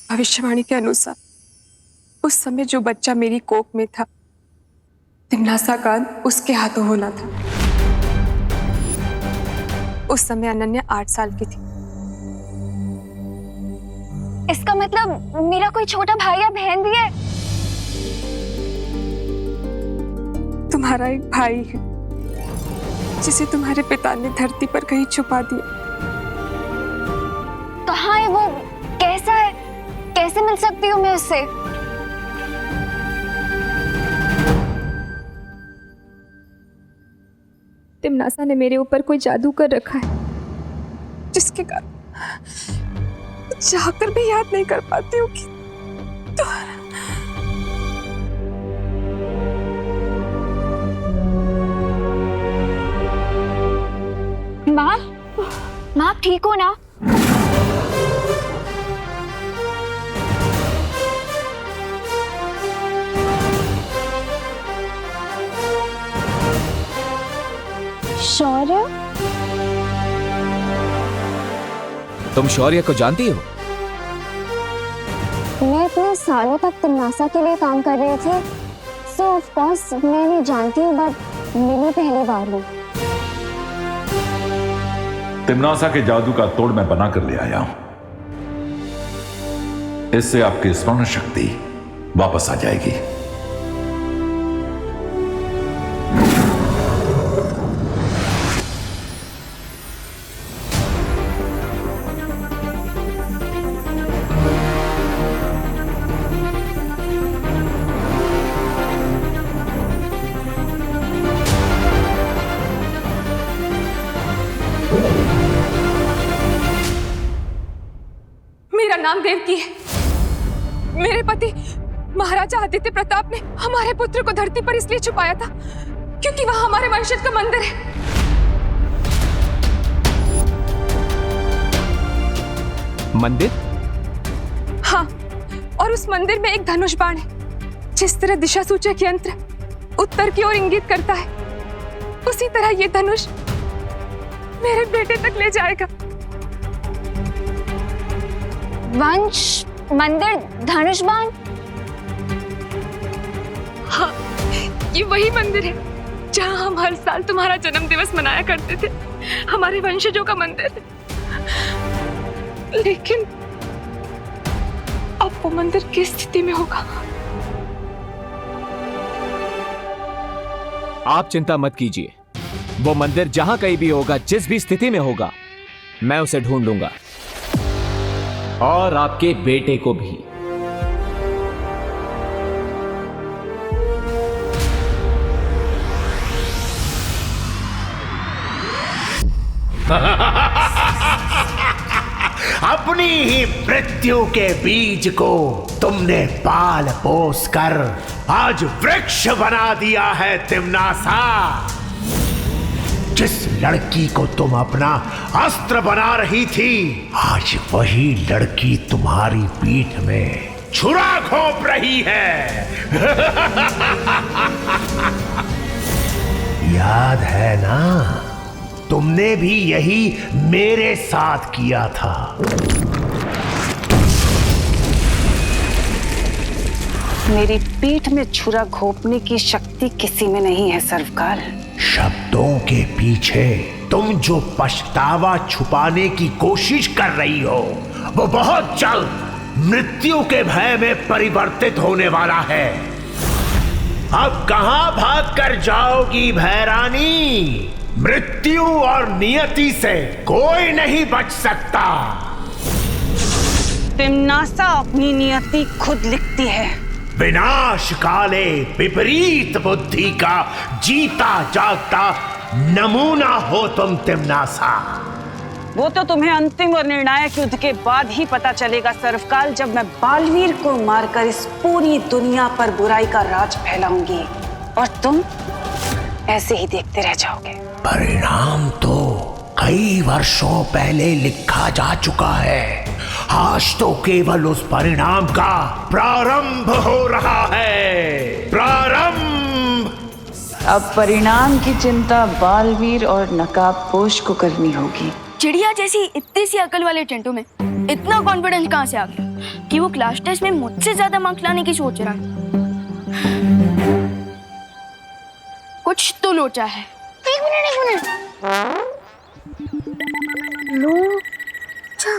भविष्यवाणी के अनुसार उस समय जो बच्चा मेरी कोख में था, तिमनासा का उसके हाथों होना था। उस समय अनन्या 8 साल की थी। इसका मतलब मेरा कोई छोटा भाई या बहन भी है? तुम्हारा एक भाई है जिसे तुम्हारे पिता ने धरती पर कहीं छुपा दिया। कहाँ है वो? कैसा है? कैसे मिल सकती हूँ मैं उससे? तिमनासा ने मेरे ऊपर कोई जादू कर रखा है, जिसके कारण चाहकर भी याद नहीं कर पाती हूँ कि माँ, माँ आप ठीक हो ना? शौर्य? तुम शौर्य को जानती हो? मैं इतने सालों तक तिमनासा के लिए काम कर रही थी, सो ऑफ कोर्स मैं नहीं जानती हूँ, बट मेरी पहली बार हूँ। तिमनासा के जादू का तोड़ मैं बना कर ले आया हूं। इससे आपकी स्मरण शक्ति वापस आ जाएगी। मेरा नाम देवकी है। मेरे पति महाराजा आदित्य प्रताप ने हमारे पुत्र को धरती पर इसलिए छुपाया था क्योंकि वहां हमारे वंशज का मंदिर है। मंदिर? हाँ, और उस मंदिर में एक धनुष बाण है। जिस तरह दिशा सूचक यंत्र उत्तर की ओर इंगित करता है, उसी तरह ये धनुष मेरे बेटे तक ले जाएगा। वंश, मंदिर, धनुष बाण? हाँ, ये वही मंदिर है जहाँ हम हर साल तुम्हारा जन्म दिवस मनाया करते थे। हमारे वंशजों का मंदिर है। लेकिन अब वो मंदिर किस स्थिति में होगा? आप चिंता मत कीजिए। वो मंदिर जहां कहीं भी होगा, जिस भी स्थिति में होगा, मैं उसे ढूंढ लूंगा। और आपके बेटे को भी। अपनी ही मृत्यु के बीज को तुमने पाल पोस कर आज वृक्ष बना दिया है तिमनासा। जिस लड़की को तुम अपना अस्त्र बना रही थी, आज वही लड़की तुम्हारी पीठ में छुरा घोंप रही है। याद है ना? तुमने भी यही मेरे साथ किया था। मेरी पीठ में छुरा घोंपने की शक्ति किसी में नहीं है सर्वकाल। शब्दों के पीछे तुम जो पछतावा छुपाने की कोशिश कर रही हो, वो बहुत जल्द मृत्यु के भय में परिवर्तित होने वाला है। अब कहां भाग कर जाओगी भैरानी? मृत्यु और नियति से कोई नहीं बच सकता। तिमनासा अपनी नियति खुद लिखती है। विनाश काले विपरीत बुद्धि का जीता जागता नमूना हो तुम तिमनासा। वो तो तुम्हें अंतिम और निर्णायक युद्ध के बाद ही पता चलेगा सर्वकाल, जब मैं बालवीर को मारकर इस पूरी दुनिया पर बुराई का राज फैलाऊंगी और तुम ऐसे ही देखते रह जाओगे। परिणाम तो कई वर्षों पहले लिखा जा चुका है। आज तो केवल उस परिणाम का प्रारंभ हो रहा है। प्रारंभ। अब परिणाम की चिंता बालवीर और नकाबपोश को करनी होगी। चिड़िया जैसी इतनी सी अकल वाले टेंटो में इतना कॉन्फिडेंस कहाँ से आ गया? कि वो क्लास टेस्ट में मुझसे ज्यादा मार्क्स लाने की सोच रहा है। कुछ तो लोचा है। एक मिनट लोचा,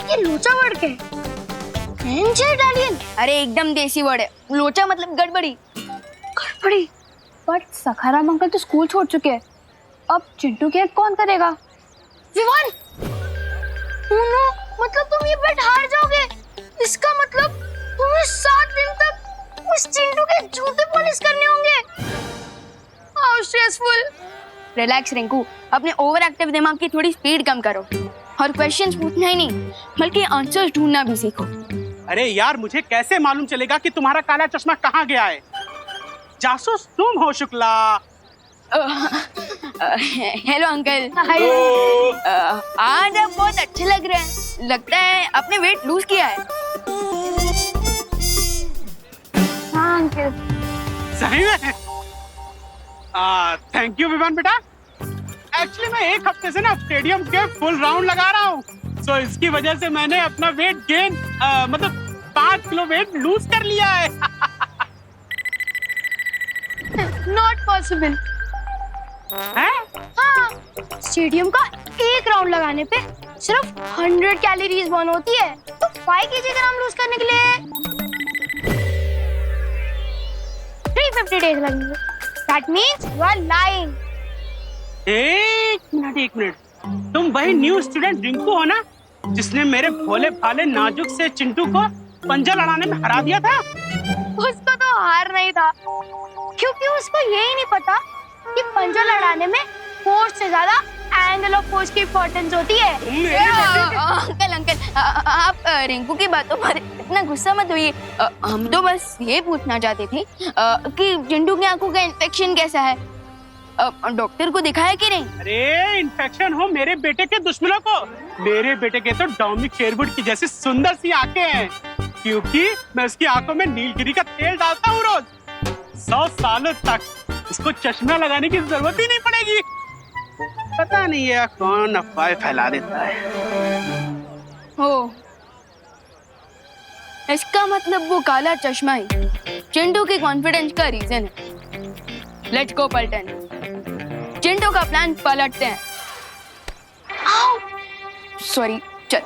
ये लोचा वर्ड क्या है? इटालियन? अरे एकदम देसी वर्ड है। लोचा मतलब गड़बड़ी। गड़बड़ी? बट सखाराम अंकल तो स्कूल छोड़ चुके हैं, अब चिंटू की हेल्प कौन करेगा? विवान, उनो, मतलब तुम ये बेट हार जाओगे। इसका मतलब तुम्हें 7 दिन तक उस चिंटू के जूते पॉलिश करने होंगे। How stressful. रिलैक्स रिंकू, अपने ओवर एक्टिव दिमाग की थोड़ी स्पीड कम करो और क्वेश्चंस पूछना ही नहीं बल्कि आंसर्स ढूंढना भी सीखो। अरे यार, मुझे कैसे मालूम चलेगा कि तुम्हारा काला चश्मा कहाँ गया है? जासूस तुम हो शुक्ला। Hello uncle. आज आप बहुत अच्छे लग रहे हैं। लगता है आपने वेट लूज किया है। हाँ अंकल। सही में? थैंक यू विवान बेटा। एक्चुअली मैं एक हफ्ते से ना स्टेडियम के फुल राउंड लगा रहा हूँ, तो इसकी वजह से मैंने अपना वेट गेन मतलब 5 किलो वेट लूज कर लिया है। Not possible. हैं? हाँ, स्टेडियम का एक राउंड लगाने पे सिर्फ 100 कैलोरीज बर्न होती है, तो 5 kg ग्राम लूज करने के लिए 350 डेज लगेंगे। That means you are lying. एक मिनट, तुम वही न्यू स्टूडेंट रिंकू हो ना, जिसने मेरे भोले भाले नाजुक से चिंटू को पंजा लड़ाने में हरा दिया था? उसको तो हार नहीं था, क्योंकि उसको यही नहीं पता कि पंजा लड़ाने में फोर्स से ज्यादा एंगल ऑफ फोर्स की इंपॉर्टेंस होती है। अंकल, आप रिंकू की बातों पर इतना गुस्सा मत होइए। हम तो बस ये पूछना चाहते थे कि चिंटू की आंखों का इन्फेक्शन कैसा है। डॉक्टर को दिखाया कि नहीं? अरे इन्फेक्शन हो मेरे बेटे के दुश्मनों को। मेरे बेटे के तो डोमिनिक शेरवुड की जैसी सुंदर सी आंखें हैं, क्योंकि मैं उसकी आंखों में नीलगिरी का तेल डालता हूँ रोज। 100 सालों तक उसको चश्मा लगाने की जरूरत ही नहीं पड़ेगी। पता नहीं है कौन अफवाह फैला देता है। हो, इसका मतलब वो काला चश्मा ही चिंटू के कॉन्फिडेंस का रीजन है। लेट्स गो पलटन, चिंटू का प्लान पलटते हैं। सॉरी, चल।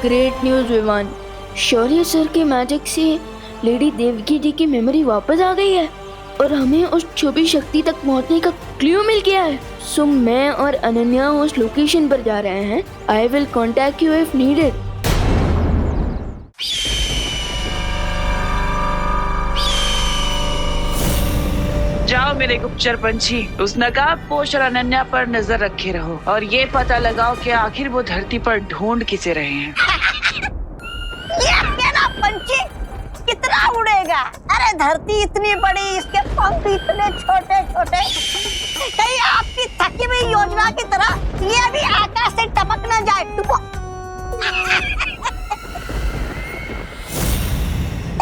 ग्रेट न्यूज़ विवान, शौर्य सर के मैजिक से लेडी देवकी जी की मेमोरी वापस आ गई है और हमें उस छुपी शक्ति तक पहुंचने का क्लू मिल गया है। सो मैं और अनन्या उस लोकेशन पर जा रहे हैं। I will contact you if needed. जाओ मेरे गुप्तचर पंछी, उस नकाब पोश और अनन्या पर नजर रखे रहो और ये पता लगाओ कि आखिर वो धरती पर ढूंढ किसे रहे हैं। ये ना पंछी कितना उड़ेगा? अरे धरती इतनी बड़ी, इसके पंख इतने छोटे छोटे, कहीं आपकी थकी हुई योजना की तरह ये भी आकाश से टपक ना जाए।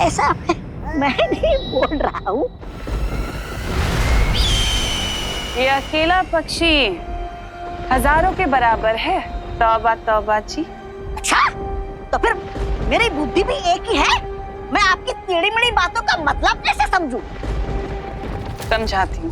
ऐसा मैं नहीं बोल रहा हूँ। ये अकेला पक्षी हजारों के बराबर है। तौबा तौबा जी। अच्छा, तो फिर मेरी बुद्धि भी एक ही है। मैं आपकी टेढ़ी मेढ़ी बातों का मतलब कैसे समझूं? समझाती हूँ।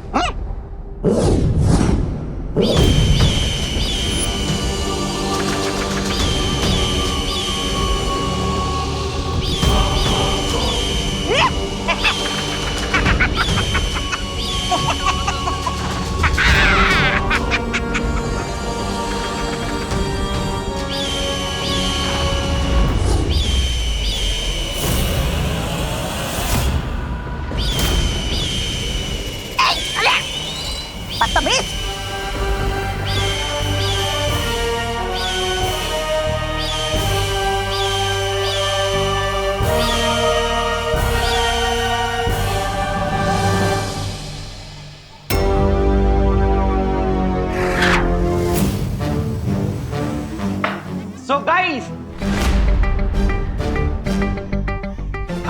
बदतमीज।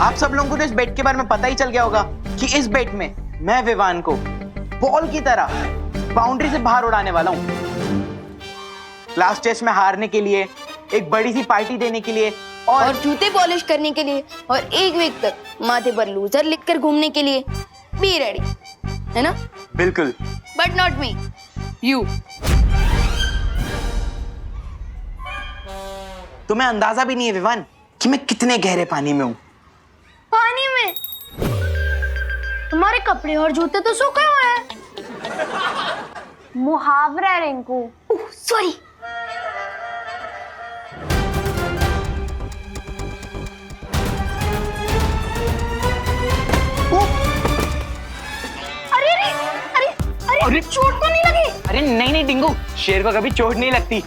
आप सब लोगों को तो इस बेट के बारे में पता ही चल गया होगा कि इस बेट में मैं विवान को बॉल की तरह बाउंड्री से बाहर उड़ाने वाला हूँ। लास्ट टेस्ट में हारने के लिए, एक बड़ी सी पार्टी देने के लिए और जूते पॉलिश करने के लिए और एक वीक तक माथे पर लूजर लिखकर घूमने के लिए बी रेडी, है ना? बिल्कुल। But not me, you. तुम्हें अंदाजा भी नहीं है विवान कि मैं कितने गहरे पानी में हूँ। पानी में? तुम्हारे कपड़े और जूते तो सूखे हुए हैं। मुहावरा है रिंकू। सॉरी। अरे चोट तो नहीं लगी? अरे नहीं नहीं डिंगू, शेर को कभी चोट नहीं लगती।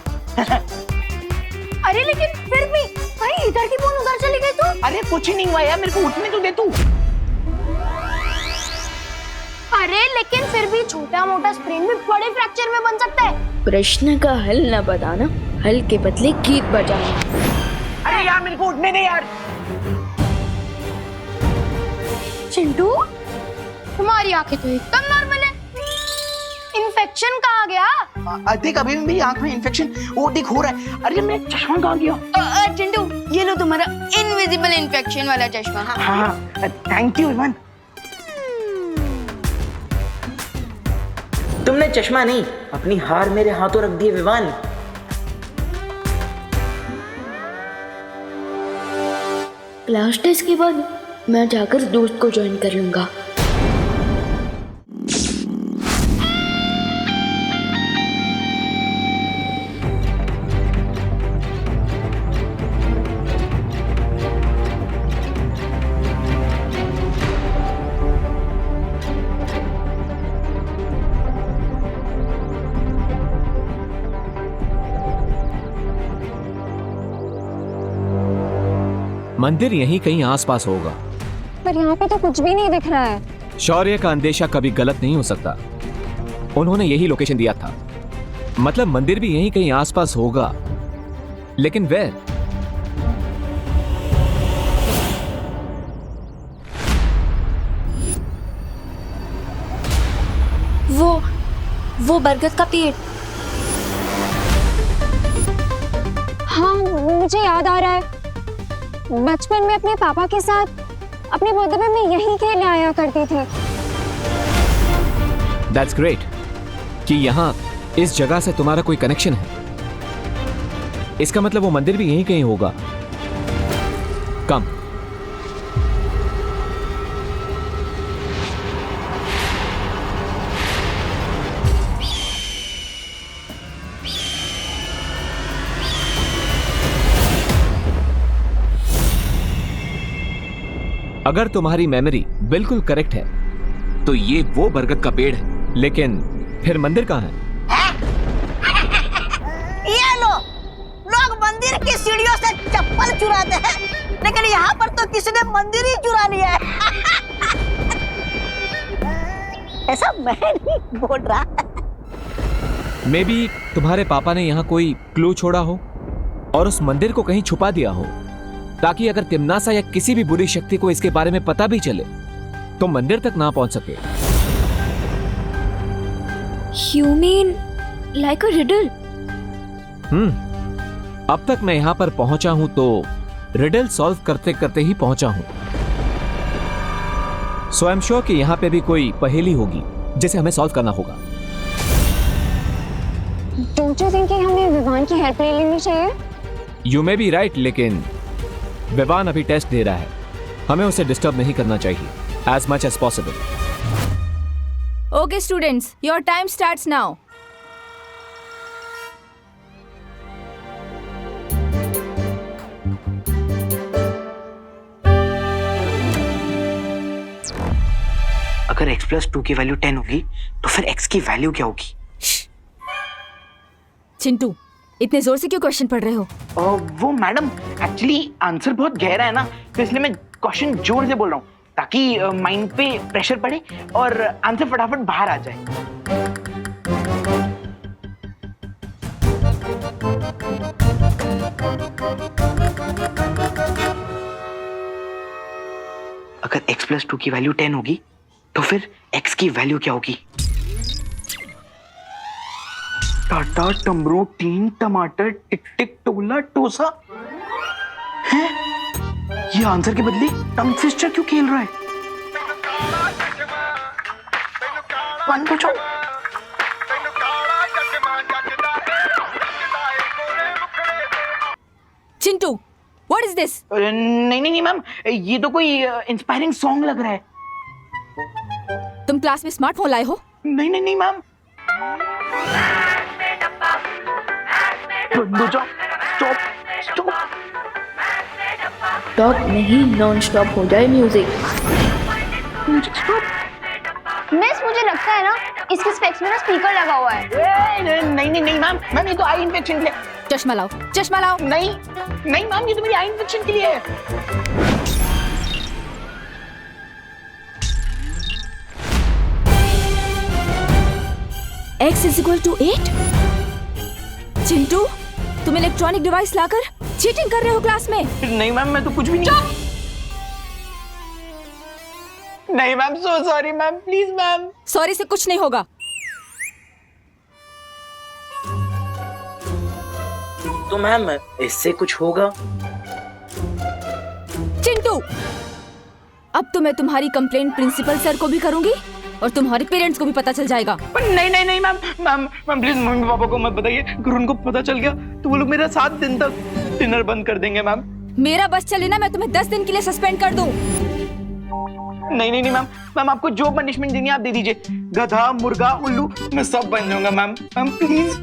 अरे लेकिन फिर भी भाई इधर की बोन उधर चली गई तू। अरे कुछ ही नहीं हुआ यार, मेरे को उठने तो दे तू। अरे लेकिन फिर भी छोटा मोटा स्प्रेन भी बड़े फ्रैक्चर में बन सकता है। प्रश्न का हल न बताना, हल के बदले गीत बजाना। अरे यार मेरे को उठने दे यार। चिंटू, तुम्हारी आंखें तो एकदम नॉर्मल है। इन्फेक्शन कहाँ गया? देख अभी मेरी आंख में इन्फेक्शन वो देख हो रहा है। अरे मेरा चश्मा कहाँ गया? चिंटू, ये लो तुम्हारा इनविजिबल इन्फेक्शन वाला चश्मा। हाँ थैंक यू इवान। तुमने चश्मा नहीं, अपनी हार मेरे हाथों रख दी विवान। क्लास टेस्ट के बाद मैं जाकर दोस्त को ज्वाइन कर लूंगा। मंदिर यहीं कहीं आसपास होगा, पर यहाँ पे तो कुछ भी नहीं दिख रहा है। शौर्य का अंदेशा कभी गलत नहीं हो सकता। उन्होंने यही लोकेशन दिया था, मतलब मंदिर भी यहीं कहीं आसपास होगा, लेकिन वेयर? वो बरगद का पेड़। हाँ मुझे याद आ रहा है, बचपन में अपने पापा के साथ अपने बर्थडे में यहीं खेलने आया करती थी। That's great कि यहाँ इस जगह से तुम्हारा कोई कनेक्शन है। इसका मतलब वो मंदिर भी यहीं कहीं होगा। कम। अगर तुम्हारी मेमोरी बिल्कुल करेक्ट है तो ये वो बरगद का पेड़ है, लेकिन फिर मंदिर कहाँ है? ये लो, लोग मंदिर की सीढ़ियों से चप्पल चुराते हैं, लेकिन यहाँ पर तो किसी ने मंदिर ही चुरा लिया है। ऐसा मैं नहीं बोल रहा। मे बी तुम्हारे पापा ने यहाँ कोई क्लू छोड़ा हो और उस मंदिर को कहीं छुपा दिया हो, ताकि अगर तिम्नासा या किसी भी बुरी शक्ति को इसके बारे में पता भी चले तो मंदिर तक ना पहुंच सके। You mean like a riddle? अब तक मैं यहां पर पहुंचा हूं तो रिडल सॉल्व करते करते ही पहुंचा हूं। सो आई एम श्योर कि यहां पे भी कोई पहेली होगी जिसे हमें सॉल्व करना होगा। डोंट यू थिंक कि हमें विवान की हेल्प ले लेनी चाहिए? यू मे बी राइट, लेकिन विवान अभी टेस्ट दे रहा है, हमें उसे डिस्टर्ब नहीं करना चाहिए as much as possible. Okay students, your time starts now. अगर x प्लस 2 की वैल्यू 10 होगी तो फिर x की वैल्यू क्या होगी? चिंटू, इतने जोर से क्यों क्वेश्चन पढ़ रहे हो? वो मैडम एक्चुअली आंसर बहुत गहरा है ना, तो इसलिए मैं क्वेश्चन जोर से बोल रहा हूँ ताकि माइंड पे प्रेशर पड़े और आंसर फटाफट बाहर आ जाए। अगर x + 2 की वैल्यू 10 होगी तो फिर x की वैल्यू क्या होगी? टाटा, टमरू, टीन, टमाटर, टिक टिक, टोला, टोसा। हैं? ये आंसर के बदले टंग ट्विस्टर क्यों खेल रहा है? वन पूछो। Chintu, what is this? नहीं मैम, ये तो कोई इंस्पायरिंग सॉन्ग लग रहा है। तुम क्लास में स्मार्टफोन लाए हो? नहीं मैम। स्टॉप। स्टॉप नहीं, नॉन स्टॉप हो जाए म्यूजिक। मिस, मुझे लगता है ना इसके स्पेक्स में ना स्पीकर लगा हुआ है। नहीं मैम, ये तो आई इन्फेक्शन के लिए। चश्मा लाओ, चश्मा लाओ। नहीं मैम, ये तो मेरी आई इन्फेक्शन के लिए है। x = 8? चिंटू, तुम इलेक्ट्रॉनिक डिवाइस लाकर चीटिंग कर रहे हो क्लास में? नहीं मैम, मैं तो कुछ भी नहीं। नहीं ma'am, so sorry ma'am, please ma'am. Sorry से कुछ नहीं होगा। तो मैम इससे कुछ होगा? चिंटू, अब तो मैं तुम्हारी कंप्लेंट प्रिंसिपल सर को भी करूंगी और तुम्हारे पेरेंट्स को भी पता चल जाएगा। नहीं मैम प्लीज मम्मी पापा को मत बताइए। अगर उनको पता चल गया तो वो लोग मेरा 7 दिन तक डिनर बंद कर देंगे मैम। मेरा बस चले ना, मैं तुम्हें 10 दिन के लिए सस्पेंड कर दूं। नहीं मैम, आपको जो पनिशमेंट देनी है आप दे दीजिए। गधा, मुर्गा, उल्लू, मैं सब बन जाऊंगा मैम प्लीज।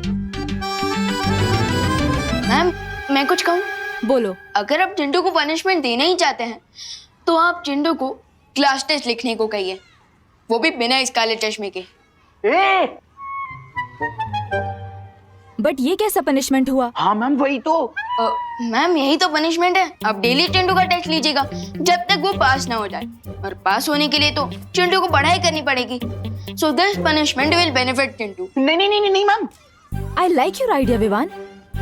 मैम, मैं कुछ कहूँ? बोलो। अगर आप चिंटू को पनिशमेंट देना ही चाहते हैं तो आप चिंटू को क्लास टेस्ट लिखने को कहिए, वो भी बिना इस काले चश्मे के। बट ये कैसा पनिशमेंट हुआ? हाँ मैम, वही तो। मैम, यही तो पनिशमेंट है। आप डेली चिंटू का टेस्ट लीजिएगा जब तक वो पास ना हो जाए, और पास होने के लिए तो चिंटू को पढ़ाई करनी पड़ेगी। So this punishment will benefit Chintu. नहीं ma'am. I like your idea Vivaan.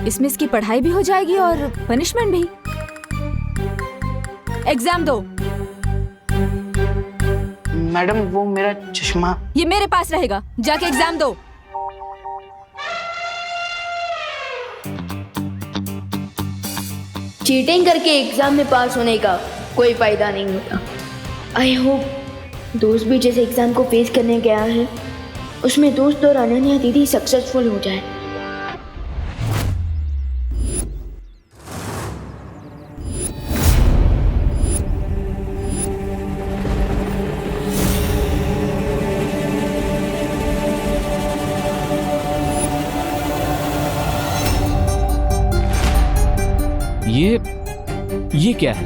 इसमें इसकी पढ़ाई भी हो जाएगी और पनिशमेंट भी। एग्जाम दो। मैडम, वो मेरा चश्मा। ये मेरे पास रहेगा, जाके एग्जाम दो। चीटिंग करके एग्जाम में पास होने का कोई फायदा नहीं होता। आई होप दोस्त भी जैसे एग्जाम को फेस करने गया है उसमें दोस्त और अनन्या दीदी सक्सेसफुल हो जाए। ये क्या है?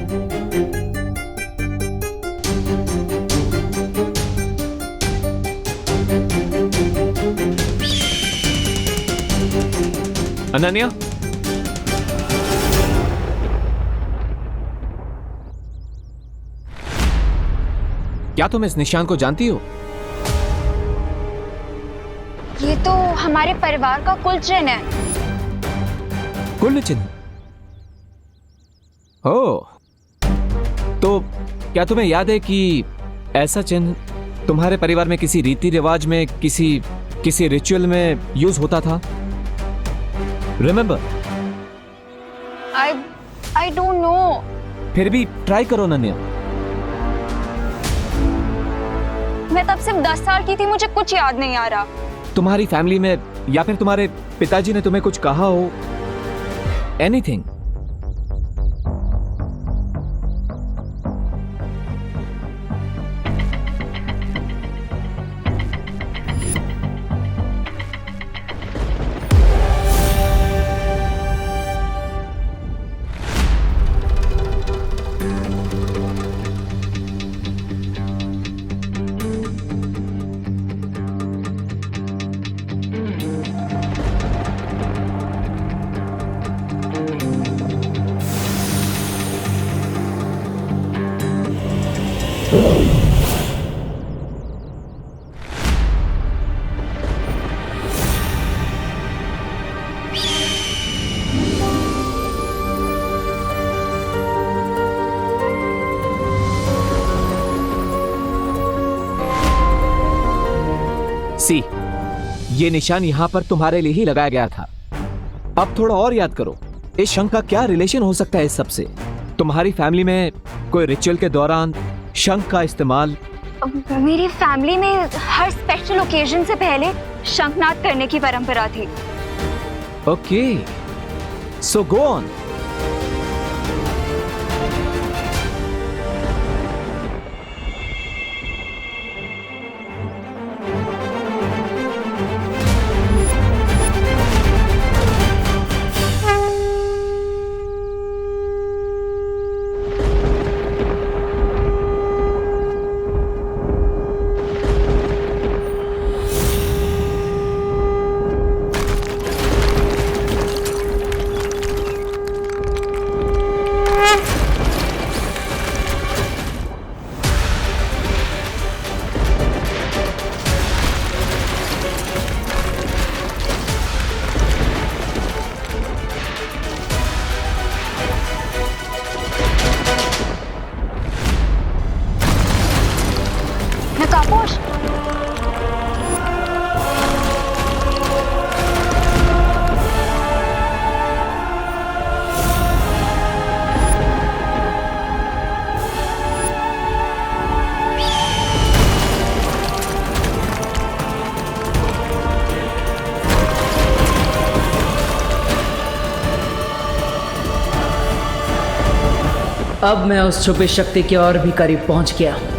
अनन्या, क्या तुम इस निशान को जानती हो? ये तो हमारे परिवार का कुल चिन्ह है। कुल चिन्ह? ओह, तो क्या तुम्हें याद है कि ऐसा चिन्ह तुम्हारे परिवार में किसी रीति रिवाज में, किसी रिचुअल में यूज होता था? रिमेंबर? I don't know. फिर भी ट्राई करो नन्या। मैं तब सिर्फ 10 साल की थी, मुझे कुछ याद नहीं आ रहा। तुम्हारी फैमिली में या फिर तुम्हारे पिताजी ने तुम्हें कुछ कहा हो? एनीथिंग? सी, ये निशान यहाँ पर तुम्हारे लिए ही लगाया गया था। अब थोड़ा और याद करो, इस शंख का क्या रिलेशन हो सकता है इस सब से? तुम्हारी फैमिली में कोई रिचुअल के दौरान शंख का इस्तेमाल? मेरी फैमिली में हर स्पेशल ओकेजन से पहले शंखनाद करने की परंपरा थी। Okay, so go on. नकापोश, अब मैं उस छुपी शक्ति के और भी करीब पहुंच गया हूं।